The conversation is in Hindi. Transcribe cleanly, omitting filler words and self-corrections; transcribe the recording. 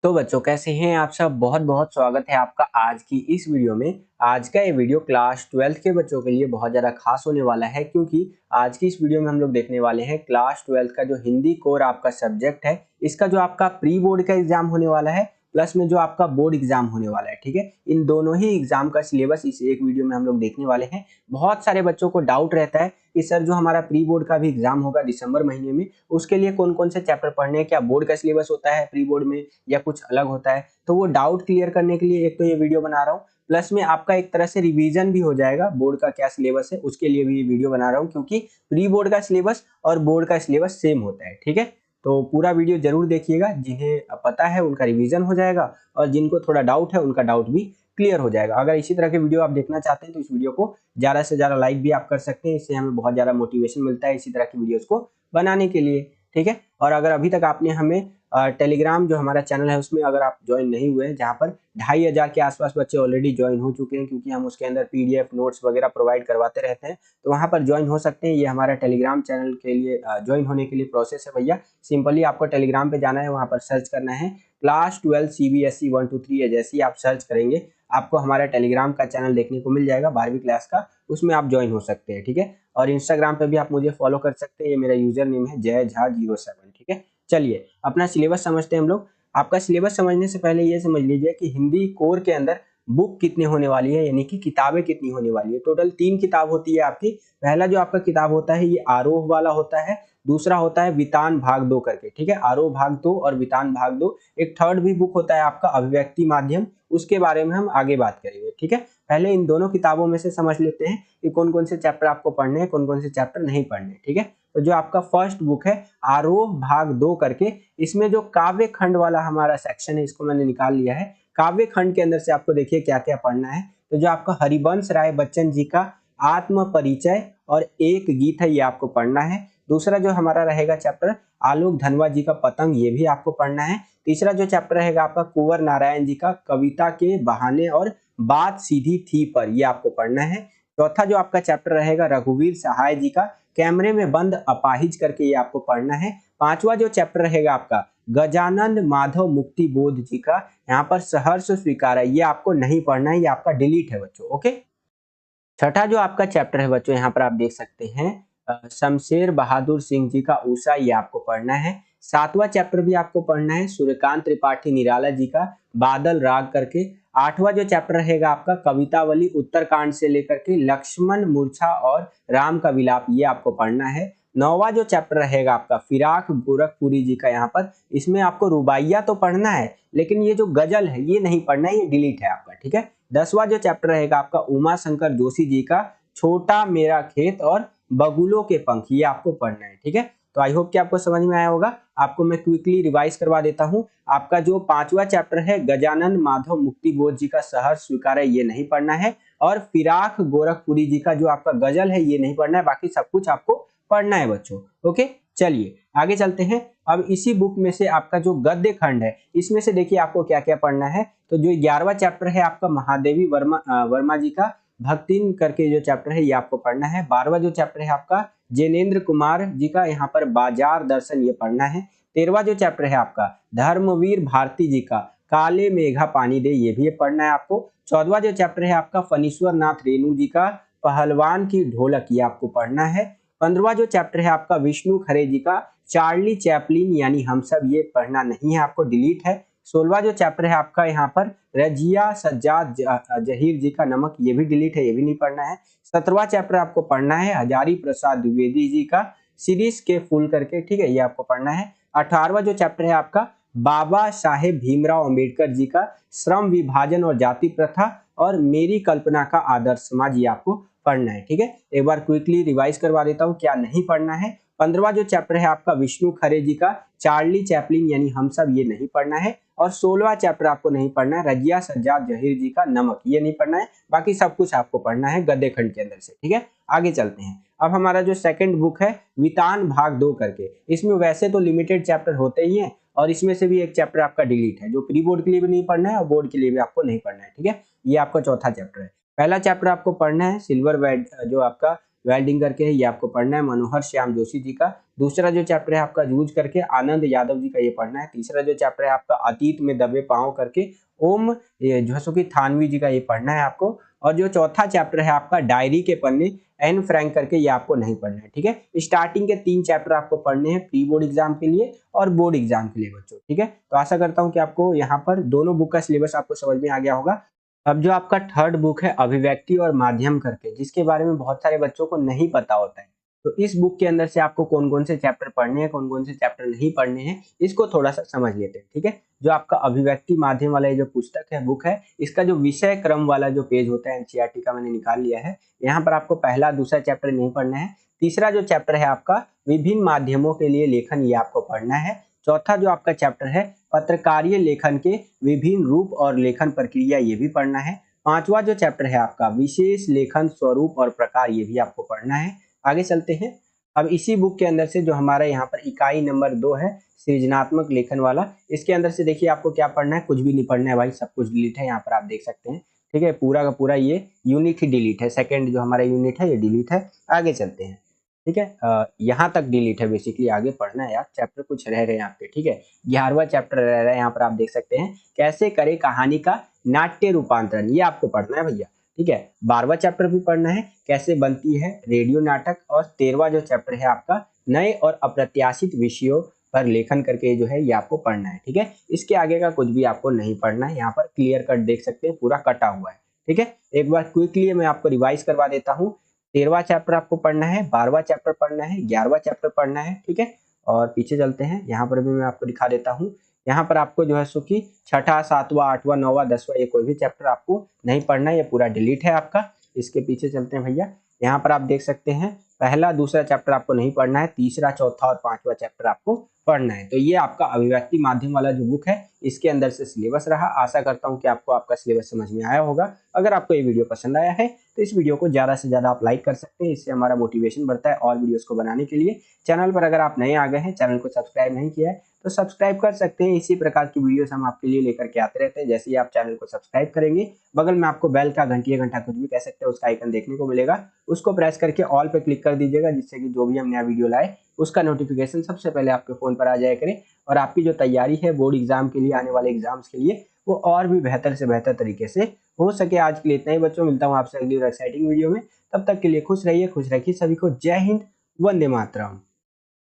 तो बच्चों कैसे हैं आप सब। बहुत बहुत स्वागत है आपका आज की इस वीडियो में। आज का ये वीडियो क्लास 12th के बच्चों के लिए बहुत ज़्यादा खास होने वाला है, क्योंकि आज की इस वीडियो में हम लोग देखने वाले हैं क्लास 12th का जो हिंदी कोर आपका सब्जेक्ट है, इसका जो आपका प्री बोर्ड का एग्जाम होने वाला है प्लस में जो आपका बोर्ड एग्जाम होने वाला है। ठीक है, इन दोनों ही एग्जाम का सिलेबस इस एक वीडियो में हम लोग देखने वाले हैं। बहुत सारे बच्चों को डाउट रहता है कि सर जो हमारा प्री बोर्ड का भी एग्जाम होगा दिसंबर महीने में, उसके लिए कौन कौन से चैप्टर पढ़ने हैं, क्या बोर्ड का सिलेबस होता है प्री बोर्ड में या कुछ अलग होता है। तो वो डाउट क्लियर करने के लिए एक तो ये वीडियो बना रहा हूँ, प्लस में आपका एक तरह से रिवीजन भी हो जाएगा। बोर्ड का क्या सिलेबस है उसके लिए भी ये वीडियो बना रहा हूँ, क्योंकि प्री बोर्ड का सिलेबस और बोर्ड का सिलेबस सेम होता है। ठीक है, तो पूरा वीडियो जरूर देखिएगा। जिन्हें पता है उनका रिवीजन हो जाएगा और जिनको थोड़ा डाउट है उनका डाउट भी क्लियर हो जाएगा। अगर इसी तरह के वीडियो आप देखना चाहते हैं तो इस वीडियो को ज़्यादा से ज़्यादा लाइक भी आप कर सकते हैं, इससे हमें बहुत ज़्यादा मोटिवेशन मिलता है इसी तरह की वीडियोस को बनाने के लिए। ठीक है, और अगर अभी तक आपने हमें टेलीग्राम जो हमारा चैनल है उसमें अगर आप ज्वाइन नहीं हुए हैं, जहाँ पर 2500 के आसपास बच्चे ऑलरेडी ज्वाइन हो चुके हैं, क्योंकि हम उसके अंदर पीडीएफ नोट्स वगैरह प्रोवाइड करवाते रहते हैं, तो वहाँ पर ज्वाइन हो सकते हैं। ये हमारा टेलीग्राम चैनल के लिए ज्वाइन होने के लिए प्रोसेस है भैया। सिंपली आपको टेलीग्राम पे जाना है, वहाँ पर सर्च करना है क्लास 12 CBSE 1 2 3 है। जैसे ही आप सर्च करेंगे आपको हमारा टेलीग्राम का चैनल देखने को मिल जाएगा 12वीं क्लास का, उसमें आप ज्वाइन हो सकते हैं। ठीक है, और इंस्टाग्राम पे भी आप मुझे फॉलो कर सकते हैं, ये मेरा यूजर नेम है जय झा 07। ठीक है, चलिए अपना सिलेबस समझते हैं हम लोग। आपका सिलेबस समझने से पहले ये समझ लीजिए कि हिंदी कोर के अंदर बुक कितनी होने वाली है, यानी कि किताबें कितनी होने वाली है। टोटल 3 किताब होती है आपकी। पहला जो आपका किताब होता है ये आरोह वाला होता है, दूसरा होता है वितान भाग 2 करके। ठीक है, आरोह भाग 2 और वितान भाग 2। एक थर्ड भी बुक होता है आपका अभिव्यक्ति माध्यम, उसके बारे में हम आगे बात करेंगे। ठीक है, पहले इन दोनों किताबों में से समझ लेते हैं कि कौन कौन से चैप्टर आपको पढ़ने हैं, कौन कौन से चैप्टर नहीं पढ़ने। ठीक है, तो जो आपका फर्स्ट बुक है आरोह भाग 2 करके, इसमें जो काव्य खंड वाला हमारा सेक्शन है इसको मैंने निकाल लिया है। काव्य खंड के अंदर से आपको देखिए क्या क्या पढ़ना है। तो जो आपका हरिवंश राय बच्चन जी का आत्म परिचय और एक गीत है, ये आपको पढ़ना है। दूसरा जो हमारा रहेगा चैप्टर आलोक धनवा जी का पतंग, ये भी आपको पढ़ना है। तीसरा जो चैप्टर रहेगा आपका कुंवर नारायण जी का कविता के बहाने और बात सीधी थी पर, ये आपको पढ़ना है। चौथा जो आपका चैप्टर रहेगा रघुवीर सहाय जी का कैमरे में बंद अपाहिज करके, ये आपको पढ़ना है। पांचवा जो चैप्टर रहेगा आपका गजानंद माधव मुक्ति बोध जी का, यहाँ पर सहर्ष स्वीकार है, ये आपको नहीं पढ़ना है, ये आपका डिलीट है बच्चों। ओके, छठा जो आपका चैप्टर है बच्चों, यहाँ पर आप देख सकते हैं शमशेर बहादुर सिंह जी का ऊषा, ये आपको पढ़ना है। सातवां चैप्टर भी आपको पढ़ना है सूर्यकांत त्रिपाठी निराला जी का बादल राग करके। आठवां जो चैप्टर रहेगा आपका कवितावली उत्तरकांड से लेकर के लक्ष्मण मूर्छा और राम का विलाप, ये आपको पढ़ना है। नौवां जो चैप्टर रहेगा आपका फिराक गोरखपुरी जी का, यहाँ पर इसमें आपको रुबाइया तो पढ़ना है, लेकिन ये जो गजल है ये नहीं पढ़ना है, ये डिलीट है आपका। ठीक है, 10वां जो चैप्टर रहेगा आपका उमा शंकर जोशी जी का छोटा मेरा खेत और बगुलों के पंख, ये आपको पढ़ना है। ठीक है, तो आई होप कि आपको समझ में आया होगा। आपको मैं क्विकली रिवाइज करवा देता हूँ। आपका जो 5वां चैप्टर है गजानन माधव मुक्ति बोध जी का सहर्ष स्वीकार है, ये नहीं पढ़ना है। और फिराक गोरखपुरी जी का जो आपका गजल है ये नहीं पढ़ना है, बाकी सब कुछ आपको पढ़ना है बच्चों। ओके, चलिए आगे चलते हैं। अब इसी बुक में से आपका जो गद्य खंड है इसमें से देखिए आपको क्या क्या पढ़ना है। तो जो 11वां चैप्टर है आपका महादेवी वर्मा जी का भक्तिन करके जो चैप्टर है ये आपको पढ़ना है। 12वां जो चैप्टर है आपका जैनेन्द्र कुमार जी का, यहाँ पर बाजार दर्शन, ये पढ़ना है। 13वां जो चैप्टर है आपका धर्मवीर भारती जी का काले मेघा पानी दे, ये भी पढ़ना है आपको। 14वां जो चैप्टर है आपका फणीश्वर नाथ रेणु जी का पहलवान की ढोलक, ये आपको पढ़ना है। 15वां जो चैप्टर है आपका विष्णु खरे जी का चार्ली चैपलिन यानी हम सब, ये पढ़ना नहीं है, आपको डिलीट है। 16वां जो चैप्टर है आपका यहाँ पर रजिया सज्जाद जहीर जी का नमक, ये भी डिलीट है, ये भी नहीं पढ़ना है। 17वां चैप्टर आपको पढ़ना है हजारी प्रसाद द्विवेदी जी का सीरीज के फूल करके। ठीक है, ये आपको पढ़ना है। 18वां जो चैप्टर है आपका बाबा साहेब भीमराव अंबेडकर जी का श्रम विभाजन और जाति प्रथा और मेरी कल्पना का आदर्श समाज, ये आपको पढ़ना है। ठीक है, एक बार क्विकली रिवाइज करवा देता हूँ क्या नहीं पढ़ना है। 15वां जो चैप्टर है आपका विष्णु खरे जी का चार्ली चैपलिन यानी हम सब, ये नहीं पढ़ना है। और 16वां चैप्टर आपको नहीं पढ़ना है रजिया सज्जाद जहीर जी का नमक, ये नहीं पढ़ना है, बाकी सब कुछ आपको पढ़ना है गद्य खंड के अंदर से। ठीक है, आगे चलते हैं। अब हमारा जो सेकंड बुक है वितान भाग 2 करके, इसमें वैसे तो लिमिटेड चैप्टर होते ही हैं और इसमें से भी एक चैप्टर आपका डिलीट है, जो प्री बोर्ड के लिए भी नहीं पढ़ना है और बोर्ड के लिए भी आपको नहीं पढ़ना है। ठीक है, ये आपका चौथा चैप्टर है। पहला चैप्टर आपको पढ़ना है सिल्वर जो आपका वेल्डिंग करके है, ये आपको पढ़ना है मनोहर श्याम जोशी जी का। दूसरा जो चैप्टर है आपका जूझ करके आनंद यादव जी का, ये पढ़ना है। तीसरा जो चैप्टर है आपका अतीत में दबे पांव करके ओम जो है सो कि थानवी जी का, ये पढ़ना है आपको। और जो चौथा चैप्टर है आपका डायरी के पन्ने एन फ्रैंक करके, ये आपको नहीं पढ़ना है, ठीक है। स्टार्टिंग के 3 चैप्टर आपको पढ़ने हैं प्री बोर्ड एग्जाम के लिए और बोर्ड एग्जाम के लिए बच्चों, ठीक है। तो आशा करता हूं कि आपको यहाँ पर दोनों बुक का सिलेबस आपको समझ में आ गया होगा। अब जो आपका थर्ड बुक है अभिव्यक्ति और माध्यम करके, जिसके बारे में बहुत सारे बच्चों को नहीं पता होता है, तो इस बुक के अंदर से आपको कौन कौन से चैप्टर पढ़ने हैं, कौन कौन से चैप्टर नहीं पढ़ने हैं, इसको थोड़ा सा समझ लेते हैं, ठीक है। जो आपका अभिव्यक्ति माध्यम वाला ये जो पुस्तक है, बुक है, इसका जो विषय क्रम वाला जो पेज होता है एनसीईआरटी का मैंने निकाल लिया है। यहाँ पर आपको पहला दूसरा चैप्टर नहीं पढ़ना है। तीसरा जो चैप्टर है आपका विभिन्न माध्यमों के लिए लेखन, ये आपको पढ़ना है। चौथा जो आपका चैप्टर है पत्रकारीय लेखन के विभिन्न रूप और लेखन प्रक्रिया, ये भी पढ़ना है। पांचवा जो चैप्टर है आपका विशेष लेखन स्वरूप और प्रकार, ये भी आपको पढ़ना है। आगे चलते हैं। अब इसी बुक के अंदर से जो हमारा यहाँ पर इकाई नंबर 2 है सृजनात्मक लेखन वाला, इसके अंदर से देखिए आपको क्या पढ़ना है, कुछ भी नहीं पढ़ना है भाई, सब कुछ डिलीट है, यहाँ पर आप देख सकते हैं, ठीक है। पूरा का पूरा ये यूनिट ही डिलीट है, सेकंड जो हमारा यूनिट है ये डिलीट है। आगे चलते हैं, ठीक है। यहाँ तक डिलीट है बेसिकली, आगे पढ़ना है यार, चैप्टर कुछ रह रहे हैं आपके, ठीक है। 11वां चैप्टर रह रहा है, यहाँ पर आप देख सकते हैं कैसे करे कहानी का नाट्य रूपांतरण, ये आपको पढ़ना है भैया, ठीक है। 12वां चैप्टर भी पढ़ना है कैसे बनती है रेडियो नाटक। और 13वां जो चैप्टर है आपका नए और अप्रत्याशित विषयों पर लेखन करके जो है ये आपको पढ़ना है, ठीक है। इसके आगे का कुछ भी आपको नहीं पढ़ना है, यहाँ पर क्लियर कट देख सकते हैं पूरा कटा हुआ है, ठीक है। एक बार क्विकली मैं आपको रिवाइज करवा देता हूँ। 13वां चैप्टर आपको पढ़ना है, 12वां चैप्टर पढ़ना है, 11वां चैप्टर पढ़ना है, ठीक है। और पीछे चलते हैं, यहाँ पर भी मैं आपको दिखा देता हूँ। यहाँ पर आपको जो है सो कि 6ठा 7वां 8वां 9वां 10वां ये कोई भी चैप्टर आपको नहीं पढ़ना है, ये पूरा डिलीट है आपका। इसके पीछे चलते हैं भैया, यहाँ पर आप देख सकते हैं पहला दूसरा चैप्टर आपको नहीं पढ़ना है, तीसरा चौथा और पांचवा चैप्टर आपको पढ़ना है। तो ये आपका अभिव्यक्ति माध्यम वाला जो बुक है इसके अंदर से सिलेबस रहा। आशा करता हूँ कि आपको आपका सिलेबस समझ में आया होगा। अगर आपको ये वीडियो पसंद आया है तो इस वीडियो को ज़्यादा से ज़्यादा आप लाइक कर सकते हैं, इससे हमारा मोटिवेशन बढ़ता है और वीडियोस को बनाने के लिए। चैनल पर अगर आप नए आ गए हैं, चैनल को सब्सक्राइब नहीं किया है तो सब्सक्राइब कर सकते हैं। इसी प्रकार की वीडियोस हम आपके लिए लेकर के आते रहते हैं। जैसे ही आप चैनल को सब्सक्राइब करेंगे, बगल में आपको बेल का घंटी घंटा कुछ भी कह सकते हैं उसका आइकन देखने को मिलेगा, उसको प्रेस करके ऑल पे क्लिक कर दीजिएगा, जिससे कि जो भी हम नया वीडियो लाए उसका नोटिफिकेशन सबसे पहले आपके फोन पर आ जाया करे और आपकी जो तैयारी है बोर्ड एग्जाम के लिए, आने वाले एग्जाम्स के लिए, वो और भी बेहतर से बेहतर तरीके से हो सके। आज के लिए इतना ही बच्चों, मिलता हूँ आपसे अगली और एक्साइटिंग वीडियो में। तब तक के लिए खुश रहिए, खुश रखिए सभी को। जय हिंद, वंदे मातरम।